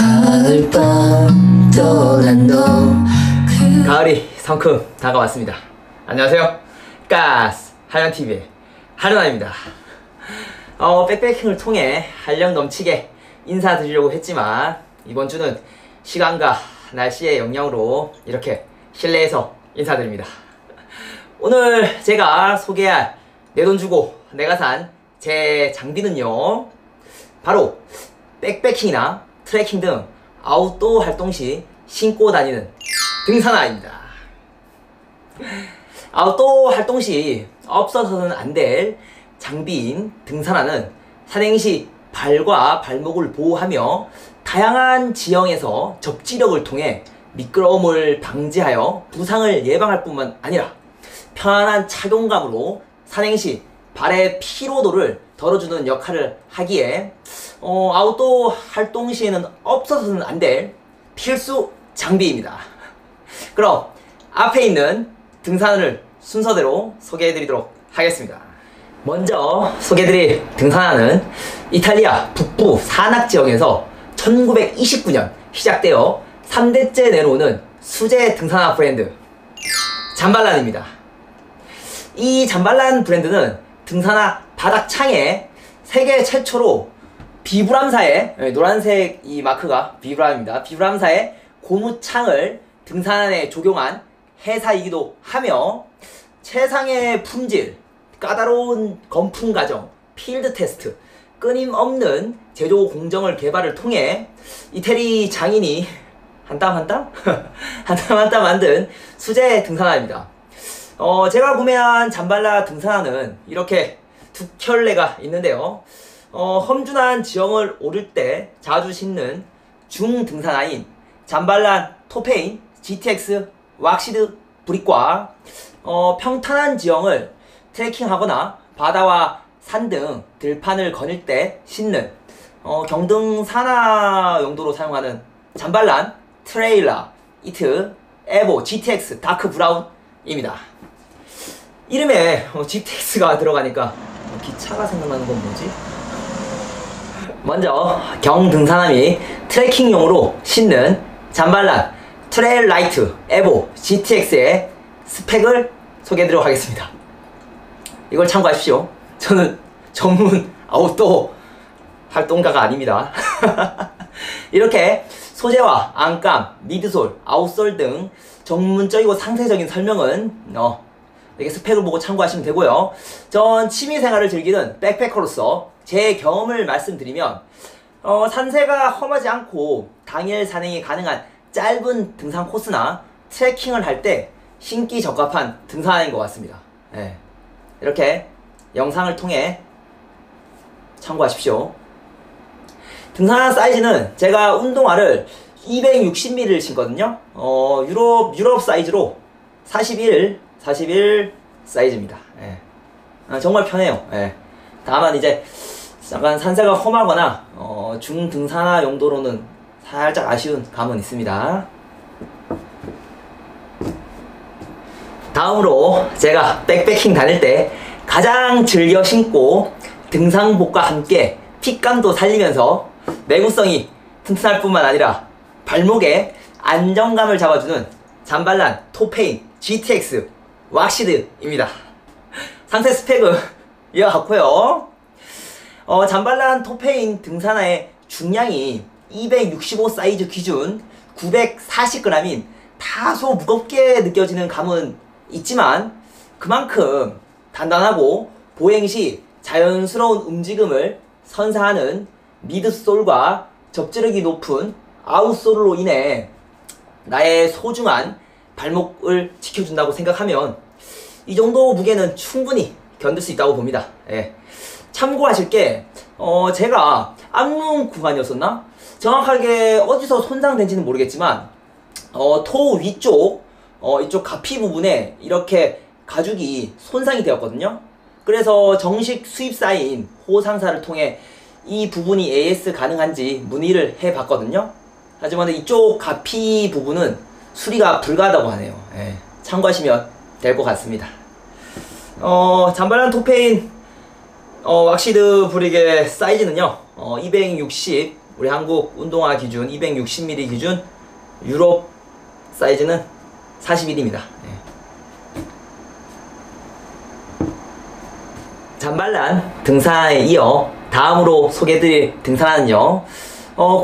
가을밤 떠난 너 가을이 성큼 다가왔습니다. 안녕하세요. 가스 한량TV의 한량입니다. 백패킹을 통해 활력 넘치게 인사드리려고 했지만 이번 주는 시간과 날씨의 영향으로 이렇게 실내에서 인사드립니다. 오늘 제가 소개할 내 돈 주고 내가 산 제 장비는요, 바로 백패킹이나 트레킹 등 아웃도어 활동 시 신고 다니는 등산화입니다. 아웃도어 활동 시 없어서는 안 될 장비인 등산화는 산행 시 발과 발목을 보호하며 다양한 지형에서 접지력을 통해 미끄러움을 방지하여 부상을 예방할 뿐만 아니라 편안한 착용감으로 산행 시 발의 피로도를 덜어주는 역할을 하기에 아웃도어 활동 시에는 없어서는 안 될 필수 장비입니다. 그럼 앞에 있는 등산화를 순서대로 소개해드리도록 하겠습니다. 먼저 소개해드릴 등산화는 이탈리아 북부 산악 지역에서 1929년 시작되어 3대째 내려오는 수제 등산화 브랜드 잠발란입니다. 이 잠발란 브랜드는 등산화 바닥창에 세계 최초로 비브람사의, 노란색 이 마크가 비브람입니다. 비브람사의 고무창을 등산화에 적용한 회사이기도 하며 최상의 품질, 까다로운 건품 과정, 필드 테스트, 끊임없는 제조 공정을 개발을 통해 이태리 장인이 한 땀 한 땀? 한 땀 한 땀 만든 수제 등산화입니다. 제가 구매한 잠발라 등산화는 이렇게 두 켤레가 있는데요. 험준한 지형을 오를 때 자주 신는 중등산화인 잠발란 토페인 GTX 왁시드 브릭과 평탄한 지형을 트레킹하거나 바다와 산 등 들판을 거닐 때 신는 경등산화 용도로 사용하는 잠발란 트레일러 이트 에보 GTX 다크 브라운입니다. 이름에 GTX가 들어가니까 기차가 생각나는 건 뭐지? 먼저 경등산화 및 트레킹용으로 신는 잠발란 트레일 라이트 에보 GTX의 스펙을 소개해드리도록 하겠습니다. 이걸 참고하십시오. 저는 전문 아웃도어 활동가가 아닙니다. 이렇게 소재와 안감, 미드솔, 아웃솔 등 전문적이고 상세적인 설명은 이렇게 스펙을 보고 참고하시면 되고요. 전 취미생활을 즐기는 백패커로서 제 경험을 말씀드리면 산세가 험하지 않고 당일 산행이 가능한 짧은 등산 코스나 트레킹을 할 때 신기 적합한 등산화인 것 같습니다. 네. 이렇게 영상을 통해 참고하십시오. 등산화 사이즈는 제가 운동화를 260mm를 신거든요. 유럽 사이즈로 41 사이즈입니다. 예. 정말 편해요. 예. 다만 이제 약간 산세가 험하거나 중등산화 용도로는 살짝 아쉬운 감은 있습니다. 다음으로 제가 백패킹 다닐 때 가장 즐겨 신고 등산복과 함께 핏감도 살리면서 내구성이 튼튼할 뿐만 아니라 발목에 안정감을 잡아주는 잠발란 토페인 GTX 왁시드입니다. 상세 스펙은 이와 같고요. 잠발란 토페인 등산화의 중량이 265 사이즈 기준 940g인 다소 무겁게 느껴지는 감은 있지만 그만큼 단단하고 보행 시 자연스러운 움직임을 선사하는 미드솔과 접지력이 높은 아웃솔로 인해 나의 소중한 발목을 지켜준다고 생각하면 이 정도 무게는 충분히 견딜 수 있다고 봅니다. 예. 참고하실 게 제가 앞문 구간이었었나? 정확하게 어디서 손상된지는 모르겠지만 토 위쪽 이쪽 가피 부분에 이렇게 가죽이 손상이 되었거든요. 그래서 정식 수입사인 호상사를 통해 이 부분이 AS 가능한지 문의를 해봤거든요. 하지만 이쪽 가피 부분은 수리가 불가하다고 하네요. 예. 참고하시면 될 것 같습니다. 잠발란 토페인 왁시드 브릭의 사이즈는요 260 우리 한국 운동화 기준 260mm 기준 유럽 사이즈는 41입니다. 잠발란 등산에 이어 다음으로 소개해드릴 등산화는요,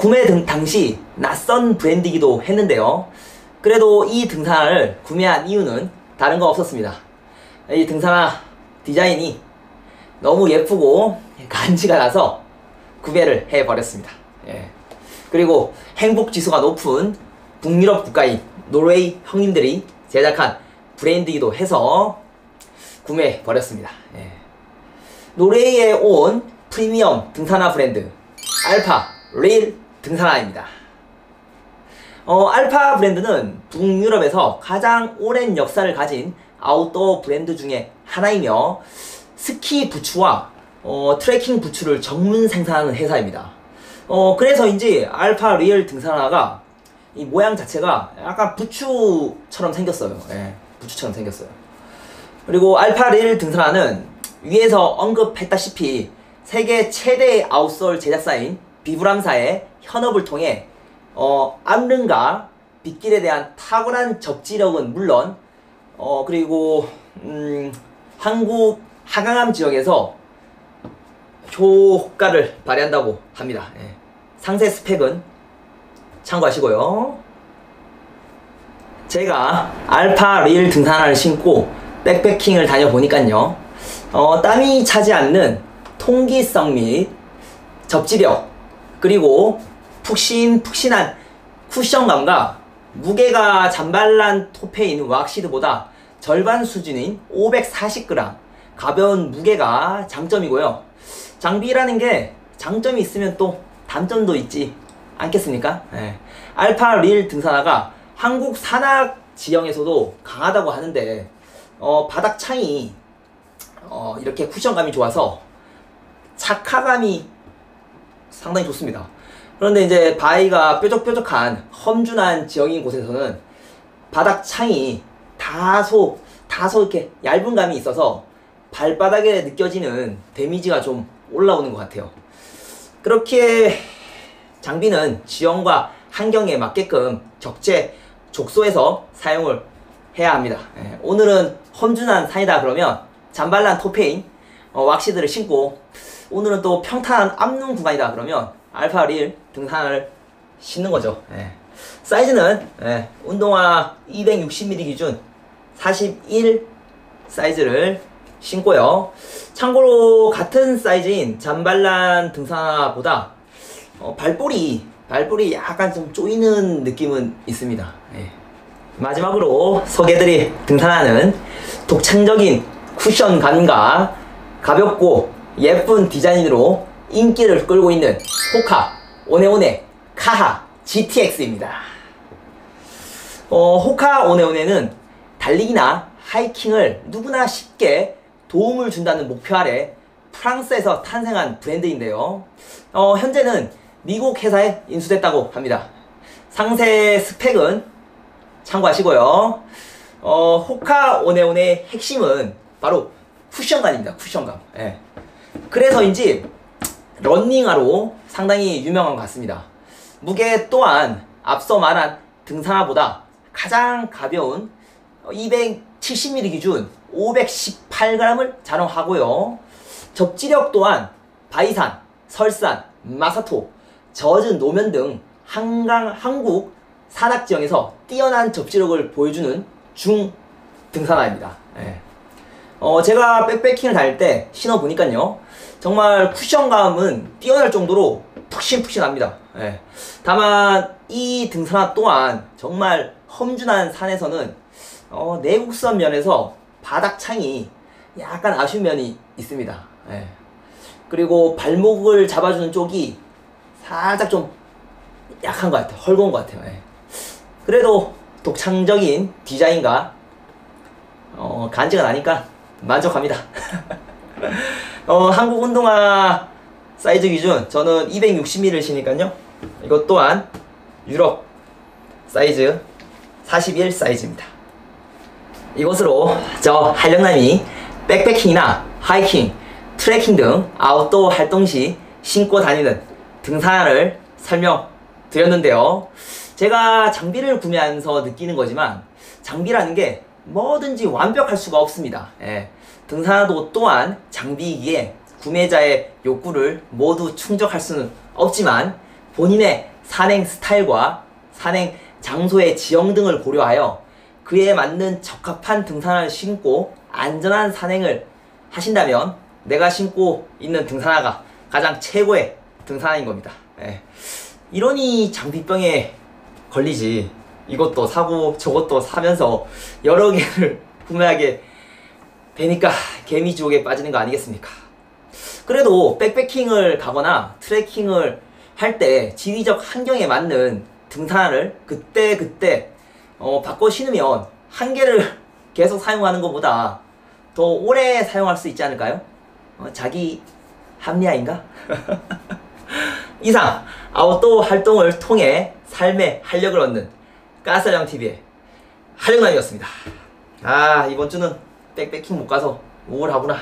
구매 당시 낯선 브랜드이기도 했는데요. 그래도 이 등산화를 구매한 이유는 다른 거 없었습니다. 이 등산화 디자인이 너무 예쁘고 간지가 나서 구매를 해버렸습니다. 그리고 행복지수가 높은 북유럽 국가인 노르웨이 형님들이 제작한 브랜드이기도 해서 구매해버렸습니다. 노르웨이에 온 프리미엄 등산화 브랜드 알파 레일 등산화입니다. 알파 브랜드는 북유럽에서 가장 오랜 역사를 가진 아웃도어 브랜드 중에 하나이며 스키 부츠와 트레킹 부츠를 전문 생산하는 회사입니다. 그래서인지 알파 리얼 등산화가 이 모양 자체가 약간 부츠처럼 생겼어요. 부츠처럼 생겼어요. 그리고 알파 리얼 등산화는 위에서 언급했다시피 세계 최대 아웃솔 제작사인 비브람사의 현업을 통해 암릉과 빗길에 대한 탁월한 접지력은 물론 그리고 한국 하강암 지역에서 효과를 발휘한다고 합니다. 상세 스펙은 참고하시고요. 제가 알파 리일 등산화를 신고 백패킹을 다녀보니까요, 땀이 차지 않는 통기성 및 접지력, 그리고 푹신푹신한 쿠션감과 무게가 잠발란 토페인 왁시드보다 절반 수준인 540g 가벼운 무게가 장점이고요. 장비라는 게 장점이 있으면 또 단점도 있지 않겠습니까? 알파 릴 등산화가 한국 산악 지형에서도 강하다고 하는데 바닥 창이 이렇게 쿠션감이 좋아서 착화감이 상당히 좋습니다. 그런데 이제 바위가 뾰족뾰족한 험준한 지형인 곳에서는 바닥 창이 다소 이렇게 얇은 감이 있어서 발바닥에 느껴지는 데미지가 좀 올라오는 것 같아요. 그렇게 장비는 지형과 환경에 맞게끔 적재적소에서 사용을 해야 합니다. 오늘은 험준한 산이다 그러면 잠발란 토페인 왁시드를 신고, 오늘은 또 평탄한 암릉 구간이다 그러면 알파 릴 등산화를 신는 거죠. 사이즈는 운동화 260mm 기준 41 사이즈를 신고요. 참고로 같은 사이즈인 잠발란 등산화보다 발볼이 약간 좀 쪼이는 느낌은 있습니다. 마지막으로 소개해드릴 등산화는 독창적인 쿠션감과 가볍고 예쁜 디자인으로 인기를 끌고 있는 호카 오네오네 카하 GTX입니다. 호카 오네오네는 달리기나 하이킹을 누구나 쉽게 도움을 준다는 목표 아래 프랑스에서 탄생한 브랜드인데요. 현재는 미국 회사에 인수됐다고 합니다. 상세 스펙은 참고하시고요. 호카 오네오네의 핵심은 바로 쿠션감입니다. 쿠션감. 그래서인지 런닝화로 상당히 유명한 것 같습니다. 무게 또한 앞서 말한 등산화보다 가장 가벼운 270mm 기준 518g을 자랑하고요. 접지력 또한 바이산, 설산, 마사토, 젖은 노면 등 한국 산악 지형에서 뛰어난 접지력을 보여주는 중 등산화입니다. 제가 백패킹을 다닐 때 신어보니까요, 정말 쿠션감은 뛰어날 정도로 푹신푹신합니다. 다만 이 등산화 또한 정말 험준한 산에서는 내국선 면에서 바닥 창이 약간 아쉬운 면이 있습니다. 그리고 발목을 잡아주는 쪽이 살짝 좀 약한 것 같아요. 헐거운 것 같아요. 그래도 독창적인 디자인과 간지가 나니까 만족합니다. 한국 운동화 사이즈 기준 저는 260mm를 신으니까요, 이것 또한 유럽 사이즈 41 사이즈입니다. 이것으로 저 한령남이 백패킹이나 하이킹, 트레킹 등 아웃도어 활동 시 신고 다니는 등산화를 설명드렸는데요. 제가 장비를 구매하면서 느끼는 거지만 장비라는 게 뭐든지 완벽할 수가 없습니다. 등산화도 또한 장비이기에 구매자의 욕구를 모두 충족할 수는 없지만 본인의 산행 스타일과 산행 장소의 지형 등을 고려하여 그에 맞는 적합한 등산화를 신고 안전한 산행을 하신다면 내가 신고 있는 등산화가 가장 최고의 등산화인 겁니다. 이러니 장비병에 걸리지. 이것도 사고 저것도 사면서 여러 개를 구매하게 되니까 개미지옥에 빠지는 거 아니겠습니까? 그래도 백패킹을 가거나 트레킹을 할 때 지리적 환경에 맞는 등산화를 그때 바꿔 신으면 한 개를 계속 사용하는 것보다 더 오래 사용할 수 있지 않을까요? 자기 합리화인가? 이상 아웃도어 활동을 통해 삶의 활력을 얻는 가스라장TV의 활력남이었습니다. 이번 주는 백패킹 못 가서 우울하구나.